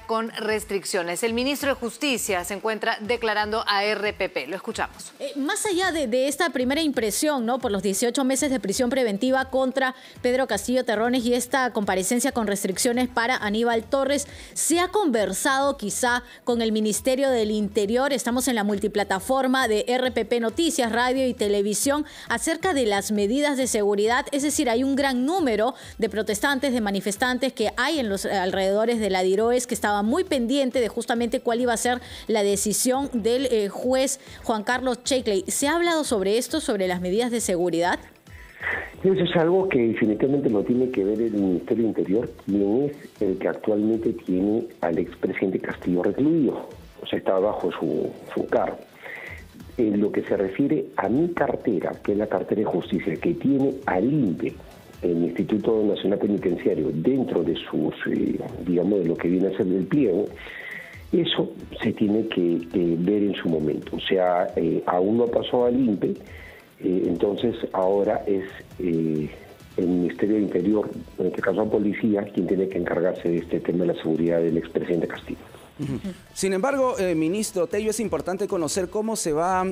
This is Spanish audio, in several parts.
Con restricciones. El ministro de Justicia se encuentra declarando a RPP. Lo escuchamos. Más allá de esta primera impresión, ¿no?, por los 18 meses de prisión preventiva contra Pedro Castillo Terrones y esta comparecencia con restricciones para Aníbal Torres, ¿se ha conversado quizá con el Ministerio del Interior? Estamos en la multiplataforma de RPP Noticias, Radio y Televisión, acerca de las medidas de seguridad. Es decir, hay un gran número de protestantes, de manifestantes que hay en los alrededores de la DIROES, que estaba muy pendiente de justamente cuál iba a ser la decisión del juez Juan Carlos Checkley. ¿Se ha hablado sobre esto, sobre las medidas de seguridad? Eso es algo que definitivamente lo tiene que ver el Ministerio del Interior, quien es el que actualmente tiene al expresidente Castillo recluido, o sea, está bajo su cargo. En lo que se refiere a mi cartera, que es la cartera de justicia, que tiene al INPE, el Instituto Nacional Penitenciario, dentro de sus, digamos, de lo que viene a ser el pliego, eso se tiene que ver en su momento. O sea, aún no pasó al INPE, entonces ahora es el Ministerio del Interior, en este caso la policía, quien tiene que encargarse de este tema de la seguridad del expresidente Castillo. Sin embargo, ministro Tello, es importante conocer cómo se va a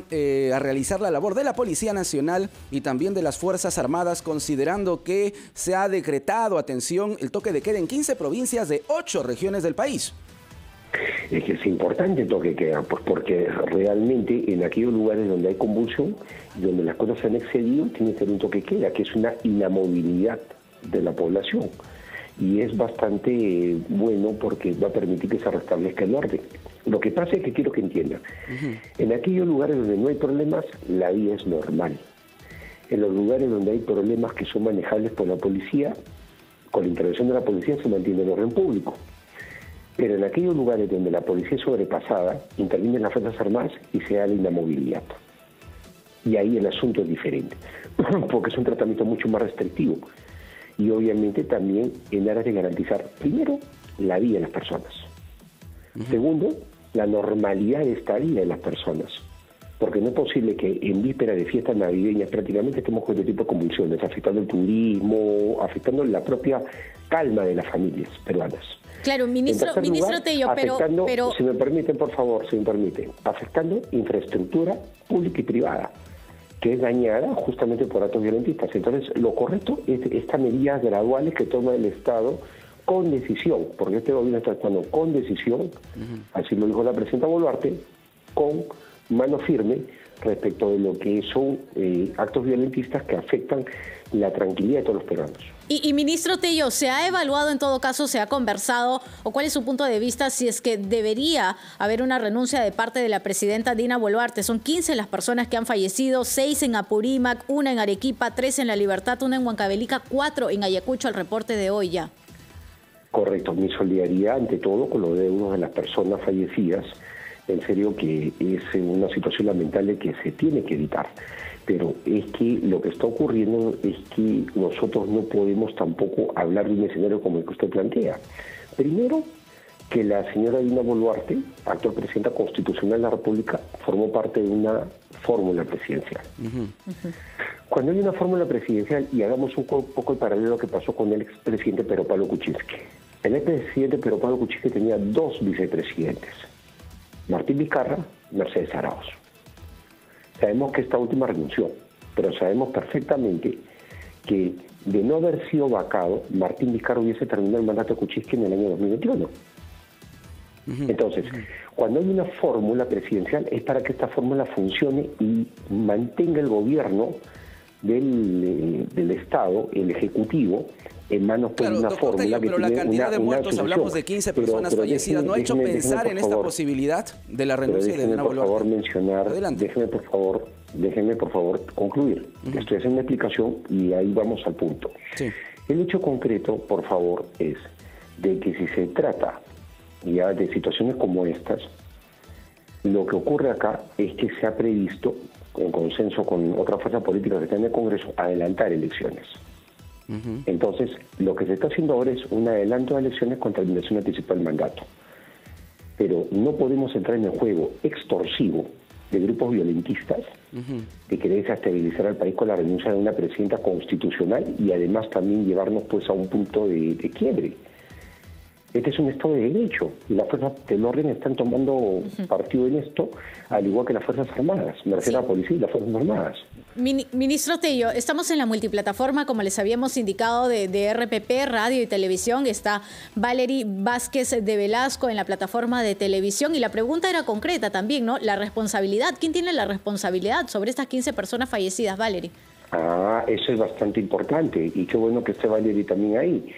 realizar la labor de la Policía Nacional y también de las Fuerzas Armadas, considerando que se ha decretado, atención, el toque de queda en 15 provincias de 8 regiones del país. Es que es importante el toque de queda, pues porque realmente en aquellos lugares donde hay convulsión, donde las cosas se han excedido, tiene que haber un toque de queda, que es una inamovilidad de la población. Y es bastante bueno porque va a permitir que se restablezca el orden. Lo que pasa es que quiero que entiendan, en aquellos lugares donde no hay problemas, la vida es normal. En los lugares donde hay problemas que son manejables por la policía, con la intervención de la policía se mantiene el orden público. Pero en aquellos lugares donde la policía es sobrepasada, intervienen las Fuerzas Armadas y se da la inamovilidad. Y ahí el asunto es diferente, porque es un tratamiento mucho más restrictivo. Y obviamente también en aras de garantizar, primero, la vida de las personas. Segundo, la normalidad de esta vida de las personas. Porque no es posible que en víspera de fiestas navideñas prácticamente estemos con este tipo de convulsiones, afectando el turismo, afectando la propia calma de las familias peruanas. Claro, ministro Tello, pero... Si me permiten, por favor, afectando infraestructura pública y privada, que es dañada justamente por actos violentistas. Entonces, lo correcto es estas medidas graduales que toma el Estado con decisión, porque este gobierno está actuando con decisión, así lo dijo la presidenta Boluarte, con mano firme respecto de lo que son actos violentistas que afectan la tranquilidad de todos los peruanos. Y ministro Tello, ¿se ha evaluado en todo caso, se ha conversado, o cuál es su punto de vista si es que debería haber una renuncia de parte de la presidenta Dina Boluarte? Son 15 las personas que han fallecido, 6 en Apurímac, 1 en Arequipa, 3 en La Libertad, 1 en Huancavelica, 4 en Ayacucho, el reporte de hoy ya. Correcto, mi solidaridad ante todo con los deudos de las personas fallecidas. En serio que es una situación lamentable que se tiene que evitar. Pero es que lo que está ocurriendo es que nosotros no podemos tampoco hablar de un escenario como el que usted plantea. Primero, que la señora Dina Boluarte, actual presidenta constitucional de la República, formó parte de una fórmula presidencial. Cuando hay una fórmula presidencial, y hagamos un poco el paralelo que pasó con el expresidente Pedro Pablo Kuczynski. El expresidente Pedro Pablo Kuczynski tenía 2 vicepresidentes, Martín Vizcarra y Mercedes Arauz. Sabemos que esta última renunció, pero sabemos perfectamente que de no haber sido vacado, Martín Vizcarra hubiese terminado el mandato de Kuczynski en el año 2021. Entonces, cuando hay una fórmula presidencial es para que esta fórmula funcione y mantenga el gobierno del Estado, el Ejecutivo, en manos de una fórmula que pero la cantidad de muertos, hablamos de 15 personas fallecidas, ¿no ha hecho pensar en esta posibilidad de la renuncia de Dina Boluarte? Déjenme por favor concluir. Estoy haciendo una explicación y ahí vamos al punto. Sí. El hecho concreto, por favor, es de que si se trata ya de situaciones como estas, lo que ocurre acá es que se ha previsto, en consenso con otra fuerza política que está en el Congreso, adelantar elecciones. Entonces, lo que se está haciendo ahora es un adelanto de elecciones con terminación anticipada del mandato. Pero no podemos entrar en el juego extorsivo de grupos violentistas que quieren desestabilizar al país con la renuncia de una presidenta constitucional y además también llevarnos pues a un punto de quiebre. Este es un Estado de Derecho y las fuerzas del orden están tomando partido en esto, al igual que las Fuerzas Armadas, me refiero a la policía y las Fuerzas Armadas. Ministro Tello, estamos en la multiplataforma, como les habíamos indicado, de RPP, radio y televisión. Está Valery Vázquez de Velasco en la plataforma de televisión y la pregunta era concreta también, ¿no? La responsabilidad, ¿quién tiene la responsabilidad sobre estas 15 personas fallecidas, Valery? Eso es bastante importante y qué bueno que esté Valery también ahí.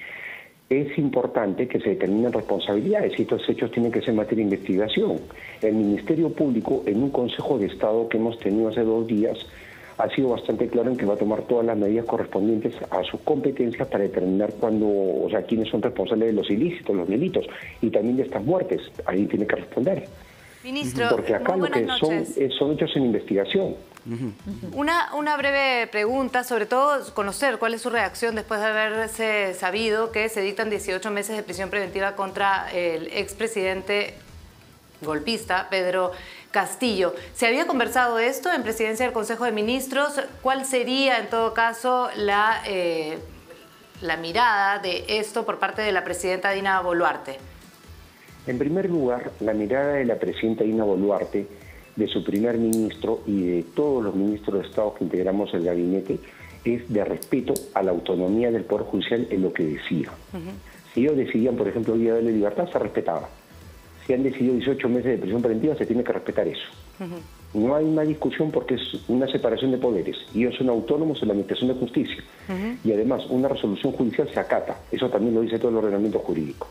Es importante que se determinen responsabilidades y estos hechos tienen que ser materia de investigación. El Ministerio Público, en un Consejo de Estado que hemos tenido hace 2 días, ha sido bastante claro en que va a tomar todas las medidas correspondientes a sus competencias para determinar quiénes son responsables de los ilícitos, los delitos y también de estas muertes. Ahí tiene que responder. Ministro, porque acá lo que son hechos en investigación. Una breve pregunta, sobre todo conocer cuál es su reacción después de haberse sabido que se dictan 18 meses de prisión preventiva contra el expresidente golpista Pedro Castillo. ¿Se había conversado esto en presidencia del Consejo de Ministros? ¿Cuál sería en todo caso la mirada de esto por parte de la presidenta Dina Boluarte? En primer lugar, la mirada de la presidenta Dina Boluarte, de su primer ministro y de todos los ministros de Estado que integramos el gabinete, es de respeto a la autonomía del Poder Judicial en lo que decía. Si ellos decidían, por ejemplo, el día de la libertad, se respetaba. Si han decidido 18 meses de prisión preventiva, se tiene que respetar eso. No hay más discusión porque es una separación de poderes. Ellos son autónomos en la administración de justicia. Y además, una resolución judicial se acata. Eso también lo dice todo el ordenamiento jurídico.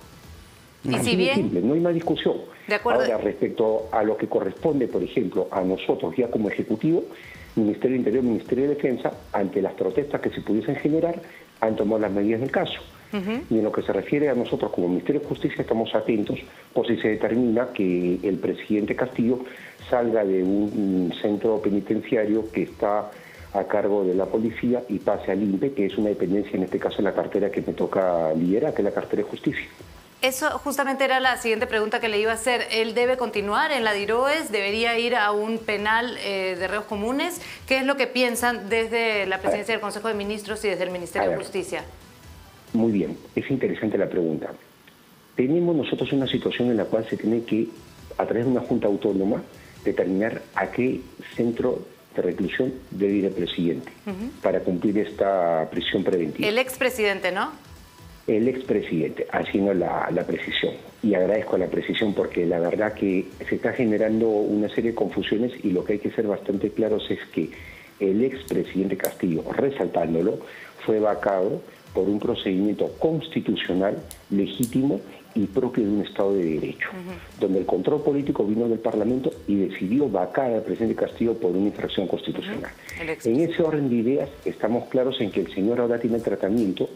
Y si bien... simple, no hay más discusión. De acuerdo. Ahora, respecto a lo que corresponde, por ejemplo, a nosotros ya como Ejecutivo, Ministerio de Interior, Ministerio de Defensa, ante las protestas que se pudiesen generar, han tomado las medidas del caso. Y en lo que se refiere a nosotros como Ministerio de Justicia, estamos atentos por si se determina que el presidente Castillo salga de un centro penitenciario que está a cargo de la policía y pase al INPE, que es una dependencia, en este caso, la cartera que me toca liderar, que es la cartera de Justicia. Eso justamente era la siguiente pregunta que le iba a hacer. ¿Él debe continuar en la DIROES? ¿Debería ir a un penal de reos comunes? ¿Qué es lo que piensan desde la presidencia del Consejo de Ministros y desde el Ministerio de Justicia? Muy bien, es interesante la pregunta. Tenemos nosotros una situación en la cual se tiene que, a través de una junta autónoma, determinar a qué centro de reclusión debe ir el presidente para cumplir esta prisión preventiva. El expresidente, ¿no? El expresidente, haciendo la precisión. Y agradezco la precisión porque la verdad que se está generando una serie de confusiones y lo que hay que ser bastante claros es que el expresidente Castillo, resaltándolo, fue vacado por un procedimiento constitucional, legítimo y propio de un Estado de Derecho, donde el control político vino del Parlamento y decidió vacar al presidente Castillo por una infracción constitucional. En ese orden de ideas estamos claros en que el señor ahora tiene el tratamiento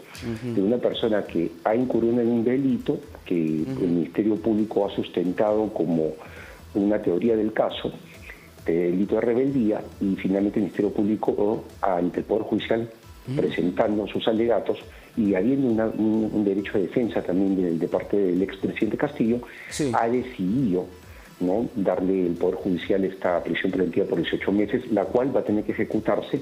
de una persona que ha incurrido en un delito que el Ministerio Público ha sustentado como una teoría del caso, de delito de rebeldía, y finalmente el Ministerio Público ante el Poder Judicial presentando sus alegatos y habiendo un derecho de defensa también de parte del expresidente Castillo, ha decidido, ¿no?, darle el Poder Judicial esta prisión preventiva por 18 meses, la cual va a tener que ejecutarse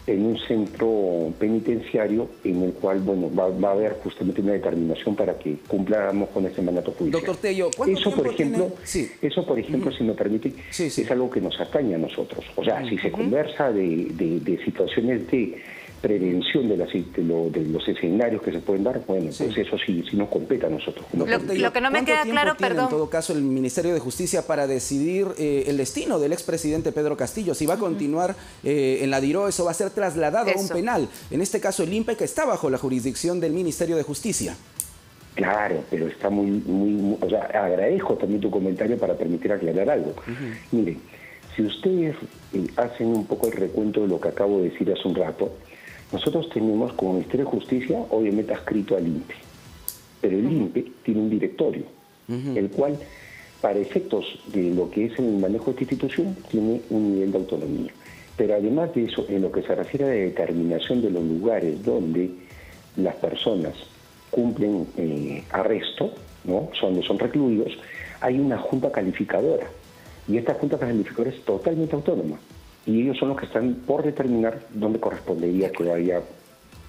en un centro penitenciario en el cual, bueno, va a haber justamente una determinación para que cumplamos con ese mandato judicial. Doctor Tello, ¿cuánto eso, por ejemplo, tiene? por ejemplo, si me permite, es algo que nos atañe a nosotros. O sea, si se conversa de situaciones de prevención de los escenarios que se pueden dar, bueno, pues eso sí nos compete a nosotros. Lo que no me queda claro, perdón. En todo caso, el Ministerio de Justicia para decidir el destino del expresidente Pedro Castillo, si va a continuar en la DIROES o va a ser trasladado a un penal, en este caso el INPE, que está bajo la jurisdicción del Ministerio de Justicia. Claro, pero está muy o sea, agradezco también tu comentario para permitir aclarar algo. Miren, si ustedes hacen un poco el recuento de lo que acabo de decir hace un rato, nosotros tenemos como Ministerio de Justicia, obviamente, adscrito al INPE, pero el INPE tiene un directorio, el cual, para efectos de lo que es el manejo de esta institución, tiene un nivel de autonomía. Pero además de eso, en lo que se refiere a la determinación de los lugares donde las personas cumplen arresto, ¿no?, donde son recluidos, hay una junta calificadora, y esta junta calificadora es totalmente autónoma. Y ellos son los que están por determinar dónde correspondería que vaya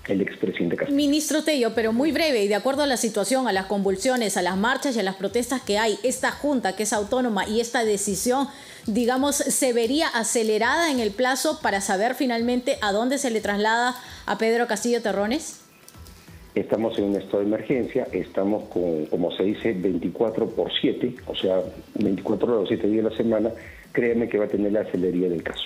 el expresidente Castillo. Ministro Tello, pero muy breve y de acuerdo a la situación, a las convulsiones, a las marchas y a las protestas que hay, esta junta que es autónoma y esta decisión, digamos, ¿se vería acelerada en el plazo para saber finalmente a dónde se le traslada a Pedro Castillo Terrones? Estamos en un estado de emergencia, estamos con, como se dice, 24/7, o sea, 24 horas, 7 días a la semana. Créeme que va a tener la celeridad del caso.